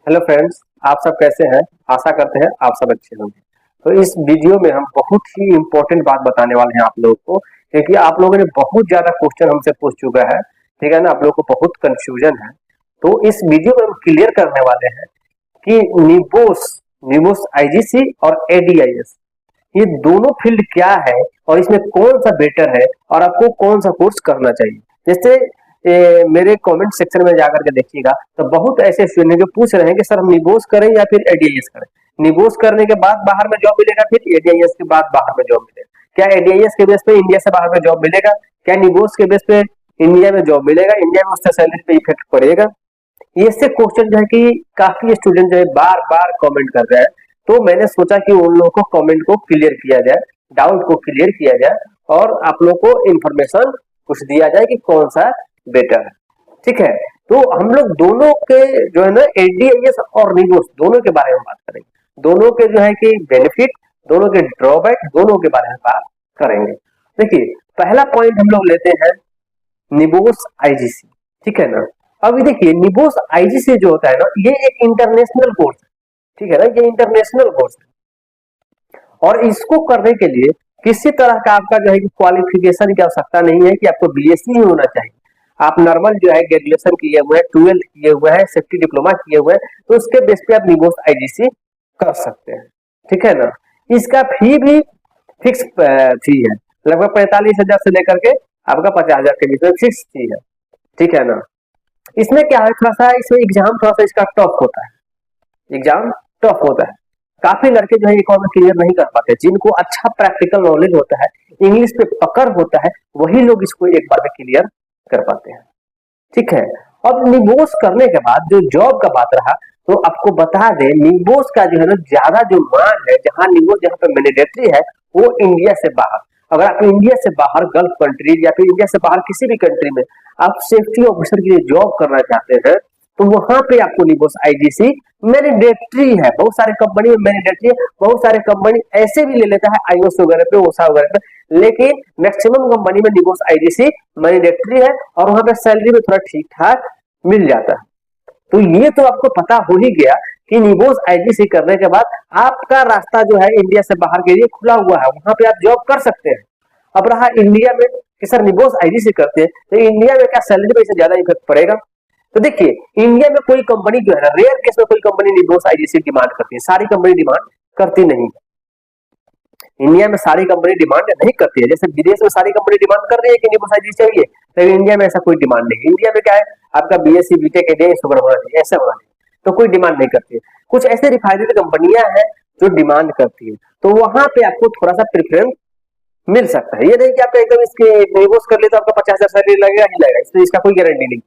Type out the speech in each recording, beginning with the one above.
Hello friends, आप सब कैसे हैं? आशा करते हैं आप सब अच्छे होंगे। तो इस वीडियो में हम बहुत ही इम्पोर्टेंट बात बताने वाले हैं आप लोगों को, क्योंकि आप लोगों ने बहुत ज्यादा क्वेश्चन हमसे पूछ चुका है। ठीक है ना, आप लोगों को बहुत कंफ्यूजन है। तो इस वीडियो में हम क्लियर करने वाले हैं कि निबोस निबोस आईजीसी और एडीआईएस ये दोनों फील्ड क्या है और इसमें कौन सा बेटर है और आपको कौन सा कोर्स करना चाहिए। जैसे मेरे कमेंट सेक्शन में जाकर के देखिएगा तो बहुत ऐसे स्टूडेंट जो पूछ रहे हैं कि सर हम निबोस करें या फिर एडीआईएस करें। निबोस करने के बाद बाहर में जॉब मिलेगा, फिर एडीआईएस के बाद बाहर में जॉब मिलेगा। क्या एडीआईएस के बेस पे इंडिया से बाहर में जॉब मिलेगा? क्या निबोस के बेस पे इंडिया में जॉब मिलेगा? इंडिया में उससे सैलरी पे इफेक्ट पड़ेगा? ये से क्वेश्चन जो है कि काफी स्टूडेंट जो है बार बार कमेंट कर रहे हैं। तो मैंने सोचा कि उन लोगों को कमेंट को क्लियर किया जाए, डाउट को क्लियर किया जाए और आप लोग को इंफॉर्मेशन कुछ दिया जाए कि कौन सा बेटर है। ठीक है, तो हम लोग दोनों के जो है ना एडीआईएस और निबोस दोनों के बारे में बात करेंगे। दोनों के जो है कि बेनिफिट, दोनों के ड्रॉबैक, दोनों के बारे में बात करेंगे। देखिए, पहला पॉइंट हम लोग लेते हैं निबोस आईजीसी। ठीक है ना, अभी देखिए निबोस आईजीसी जो होता है ना, ये एक इंटरनेशनल कोर्स है। ठीक है ना, ये इंटरनेशनल कोर्स है और इसको करने के लिए किसी तरह का आपका जो है कि क्वालिफिकेशन की आवश्यकता नहीं है कि आपको बीएससी ही होना चाहिए। आप नॉर्मल जो है ग्रेजुएशन किए हुए हैं, 12th किए हुए हैं, सेफ्टी डिप्लोमा किए हुए हैं, तो उसके बेस पे आप निबोस आईजीसी कर सकते हैं। ठीक है ना, इसका फी भी फिक्स फी है, लगभग 45,000 से लेकर के आपका 50,000 के बीच में फिक्स फी है। ठीक है ना, इसमें क्या है, थोड़ा सा इसमें एग्जाम थोड़ा सा इसका टफ होता है। एग्जाम टफ होता है, काफी लड़के जो है एक और क्लियर नहीं कर पाते। जिनको अच्छा प्रैक्टिकल नॉलेज होता है, इंग्लिश पे पकड़ होता है, वही लोग इसको एक बार में क्लियर कर पाते हैं। ठीक है, अब निबोस करने के बाद जो जॉब का बात रहा, तो आपको बता दें निबोस का जो है ना ज्यादा जो मांग है, जहां निबोस जहां पे मैंडेटरी है वो इंडिया से बाहर। अगर आप इंडिया से बाहर गल्फ कंट्री या फिर इंडिया से बाहर किसी भी कंट्री में आप सेफ्टी ऑफिसर के लिए जॉब करना चाहते हैं, तो वहां पे आपको निबोस आईजीसी मैंडेटरी है। बहुत सारे कंपनी में मैंडेटरी है, बहुत सारे कंपनी ऐसे भी ले लेता है आईओएस वगैरह पे, ओसा वगैरह पे, लेकिन मैक्सिमम कंपनी में निबोस आईजीसी मैंडेटरी है और वहां पे सैलरी भी थोड़ा ठीक ठाक मिल जाता है। तो ये तो आपको पता हो ही गया कि निबोस आईजीसी करने के बाद आपका रास्ता जो है इंडिया से बाहर के लिए खुला हुआ है, वहां पे आप जॉब कर सकते हैं। अब रहा इंडिया में कि सर निबोस आईजीसी करते हैं तो इंडिया में क्या सैलरी पे ज्यादा इफेक्ट पड़ेगा? तो देखिए, इंडिया में कोई कंपनी जो है ना, रेयर केस में कोई कंपनी निबोस आईजीसी डिमांड करती है, सारी कंपनी डिमांड करती नहीं। इंडिया में सारी कंपनी डिमांड नहीं करती है, जैसे विदेश में सारी कंपनी डिमांड कर रही है कि निबोस आईजीसी चाहिए, लेकिन इंडिया में ऐसा कोई डिमांड नहीं है। इंडिया में क्या है, आपका बीएससी बीटेक एडीएस वगैरह होना चाहिए, ऐसा होना चाहिए, तो कोई डिमांड नहीं करती है। कुछ ऐसे रिफाइनरी कंपनियां हैं जो डिमांड करती है, तो वहां पे आपको थोड़ा सा प्रेफरेंस मिल सकता है। ये नहीं कि आपका एकदम इसके निबोस कर ले तो आपका 50,000 सैलरी लगेगा ही लगेगा, इसमें इसका कोई गारंटी नहीं।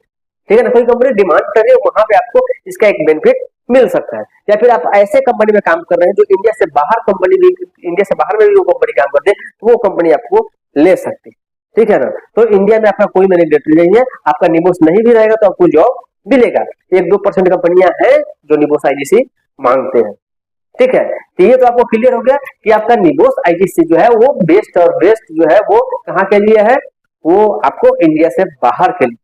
ठीक है ना, कोई कंपनी डिमांड कर रही है, वहां पे आपको इसका एक बेनिफिट मिल सकता है। या फिर आप ऐसे कंपनी में काम कर रहे हैं जो इंडिया से बाहर कंपनी भी, इंडिया से बाहर में भी वो कंपनी काम करते हैं, तो वो कंपनी आपको ले सकती है। ठीक है ना, तो इंडिया में आपका कोई मैंडेटरी नहीं है, आपका निबोस नहीं भी रहेगा तो आपको जॉब मिलेगा। 1-2% कंपनियां हैं जो निबोस आईजीसी मांगते हैं। ठीक है, तो ये तो आपको क्लियर हो गया कि आपका निबोस आईजीसी जो है वो बेस्ट और बेस्ट जो है वो कहाँ के लिए है, वो आपको इंडिया से बाहर के लिए।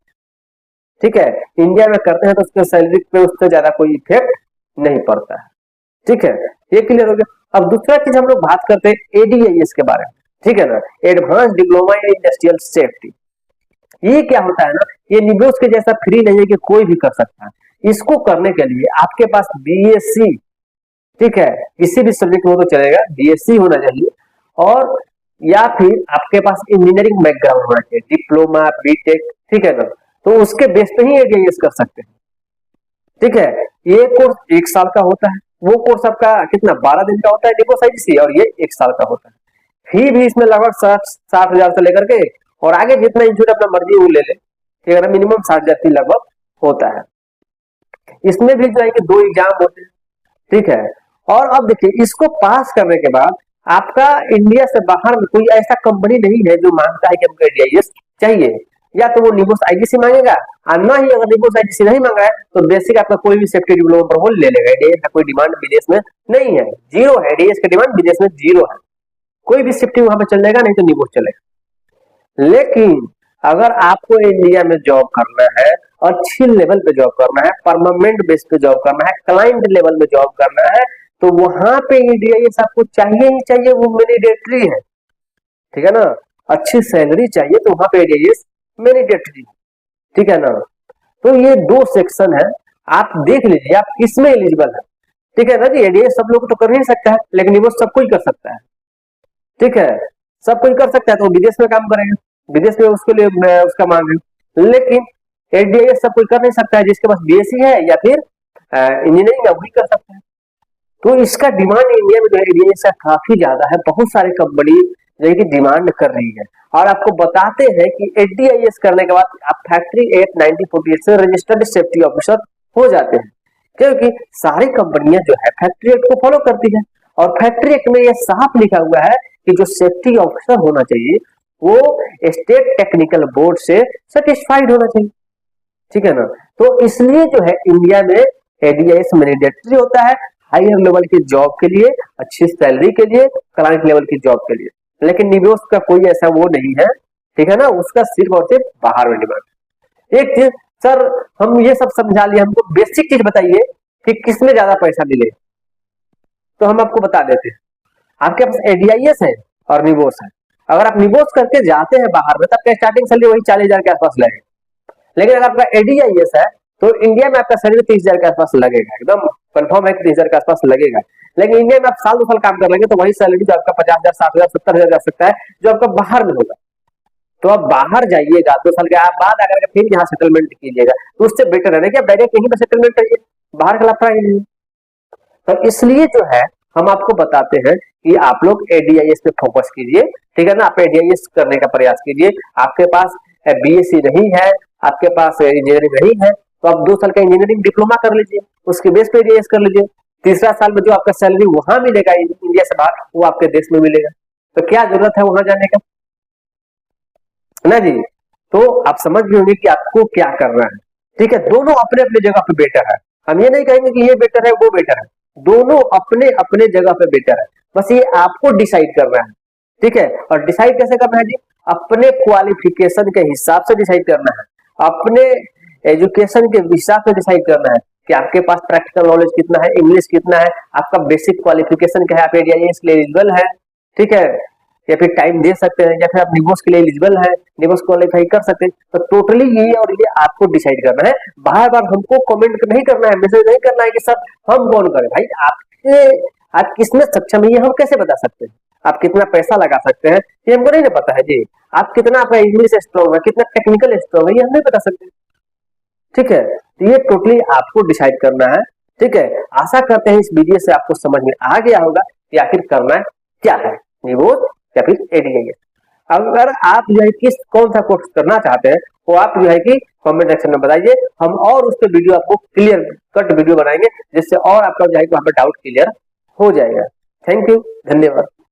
ठीक है, इंडिया में करते हैं तो उसके सैलरी पे उससे ज्यादा कोई इफेक्ट नहीं पड़ता है। ठीक है, ये क्लियर हो गया। अब दूसरा चीज हम लोग बात करते हैं एडीआईएस के बारे में। ठीक है ना, advance diploma in industrial safety. ये क्या होता है ना, ये निबोस के जैसा फ्री नहीं है कि कोई भी कर सकता है। इसको करने के लिए आपके पास बीएससी, ठीक है, किसी भी सब्जेक्ट में तो चलेगा, बीएससी होना चाहिए, और या फिर आपके पास इंजीनियरिंग बैकग्राउंड होना चाहिए, डिप्लोमा बीटेक। ठीक है ना, तो उसके बेस पे ही एडीआईएस कर सकते हैं। ठीक है, ये कोर्स 1 साल का होता है, वो कोर्स आपका कितना 12 दिन का होता है निबोस आईजीसी, और ये 1 साल का होता है। फी भी इसमें लगभग 60,000 से लेकर के और आगे जितना इंस्टीट्यूट अपना मर्जी वो ले ले, ठीक है ना, मिनिमम 60,000 फी लगभग होता है। इसमें भी जो है कि 2 एग्जाम होते हैं। ठीक है, और अब देखिए इसको पास करने के बाद आपका इंडिया से बाहर में कोई ऐसा कंपनी नहीं है जो मांगता है कि हमको एडीआईएस चाहिए, या तो वो निबोस आईजीसी मांगेगा, और ना ही अगर निबोस आईजीसी नहीं मांगा है तो बेसिक आपका कोई भी सेफ्टी डिप्लोमा पर वो ले लेगा। एडीआईएस का कोई डिमांड विदेश में नहीं है, जीरो है। एडीआईएस का डिमांड विदेश में जीरो है, कोई भी सेफ्टी वहां पे चल जाएगा, नहीं तो निबोस चलेगा। लेकिन अगर आपको इंडिया में जॉब करना है, अच्छी लेवल पे जॉब करना है, परमानेंट बेस पे जॉब करना है, क्लाइंट लेवल पे जॉब करना है, तो वहां पे ईडीआईएस आपको चाहिए ही चाहिए, वो मैंडेटरी है। ठीक है ना, अच्छी सैलरी चाहिए तो वहां पे ईडीआईएस मैंडेटरी। ठीक है ना, तो ये दो सेक्शन है, आप देख लीजिए आप किसमें एलिजिबल है। ठीक है ना जी, ईडीआईएस सब लोग तो कर नहीं सकता है, लेकिन वो सब कोई कर सकता है। ठीक है, सब कोई कर सकता है, तो विदेश में काम करेगा, विदेश में उसके लिए उसका मांग है। लेकिन एडीआईएस सब कोई कर नहीं सकता है, जिसके पास बीएससी है या फिर इंजीनियरिंग है वही कर सकता है। तो इसका डिमांड इंडिया में जो है एडीआईएस का काफी ज्यादा है, बहुत सारे कंपनी जो कि डिमांड कर रही है। और आपको बताते हैं कि एडीआईएस करने के बाद आप फैक्ट्री एक्ट 1948 से रजिस्टर्ड सेफ्टी ऑफिसर हो जाते हैं, क्योंकि सारी कंपनियां जो है फैक्ट्री एक्ट को फॉलो करती है। और फैक्ट्री एक्ट में यह साफ लिखा हुआ है कि जो सेफ्टी ऑफिसर होना चाहिए वो स्टेट टेक्निकल बोर्ड से सर्टिफाइड होना चाहिए। ठीक है ना, तो इसलिए जो है इंडिया में एडीआईएस मैंडेटरी होता है हायर लेवल की जॉब के लिए, अच्छी सैलरी के लिए, क्लाइंट लेवल की जॉब के लिए। लेकिन निवेश का कोई ऐसा वो नहीं है। ठीक है ना, उसका सिर्फ और सिर्फ बाहर में डिमांड। एक चीज सर, हम ये सब समझा लिया, हमको बेसिक चीज बताइए कि किसमें ज्यादा पैसा मिले, तो हम आपको बता देते हैं। आपके पास एडीआईएस है और निवोस है। अगर आप निवोस करके जाते हैं बाहर में, तो आपका स्टार्टिंग सैलरी वही 40,000 के आसपास लगेगा। लेकिन अगर आपका एडीआईएस है तो इंडिया में आपका सैलरी 30,000 के आसपास लगेगा, एकदम कंफर्म है 30,000 के आसपास लगेगा। लेकिन इंडिया में आप साल 2 साल काम कर लेंगे तो वही सैलरी जो आपका 50,000, 60,000, 70,000 जा सकता है, जो आपका बाहर में होगा। तो आप बाहर जाइएगा 2 साल के बाद आकर फिर यहाँ सेटलमेंट कीजिएगा, तो उससे बेटर है ना कि आप डायरेक्ट यहीं पर सेटलमेंट करिए, बाहर का लफड़ा ही नहीं। तो इसलिए जो है हम आपको बताते हैं कि आप लोग एडीआईएस पे फोकस कीजिए। ठीक है ना, आप एडीआईएस करने का प्रयास कीजिए। आपके पास बीएससी नहीं है, आपके पास इंजीनियरिंग नहीं है, तो आप 2 साल का इंजीनियरिंग डिप्लोमा कर लीजिए, उसके बेस पे एडीआईएस कर लीजिए। तीसरा साल में जो आपका सैलरी वहां मिलेगा इंडिया से बाहर, वो आपके देश में मिलेगा। तो क्या जरूरत है वहां जाने का, ना जी। तो आप समझ गए होंगे कि आपको क्या करना है। ठीक है, दोनों अपने अपने जगह पे बेटर है। हम ये नहीं कहेंगे कि ये बेटर है वो बेटर है, दोनों अपने अपने जगह पे बेटर है, बस ये आपको डिसाइड करना है। ठीक है, और डिसाइड कैसे करना है जी, अपने क्वालिफिकेशन के हिसाब से डिसाइड करना है, अपने एजुकेशन के हिसाब से डिसाइड करना है कि आपके पास प्रैक्टिकल नॉलेज कितना है, इंग्लिश कितना है, आपका बेसिक क्वालिफिकेशन क्या है, आप एडीआईएस के लिए एलिजिबल है। ठीक है, या फिर टाइम दे सकते हैं, या फिर आप निवोस के लिए एलिजिबल है, निवोस क्वालिफाई कर सकते हैं। तो टोटली ये और ये आपको डिसाइड करना है। बार बार हमको कमेंट नहीं करना है, मैसेज नहीं करना है कि सर हम कौन करें। भाई आपके आप किसमें सक्षम है ये हम कैसे बता सकते हैं, आप कितना पैसा लगा सकते हैं ये हमको नहीं ना पता है जी, आप कितना आपका इंग्लिश स्ट्रॉन्ग है, कितना टेक्निकल स्ट्रॉन्ग है, ये हम नहीं बता सकते। ठीक है, तो ये टोटली आपको डिसाइड करना है। ठीक है, आशा करते हैं इस वीडियो से आपको समझ में आ गया होगा कि आखिर करना क्या है, निवोस या फिर एडीआईएस। अगर आप जो है किस कौन सा कोर्स करना चाहते हैं वो आप जो है कि कमेंट सेक्शन में बताइए, हम और उस पर वीडियो आपको क्लियर कट वीडियो बनाएंगे, जिससे और आपका जो है वहां पर डाउट क्लियर हो जाएगा। थैंक यू, धन्यवाद।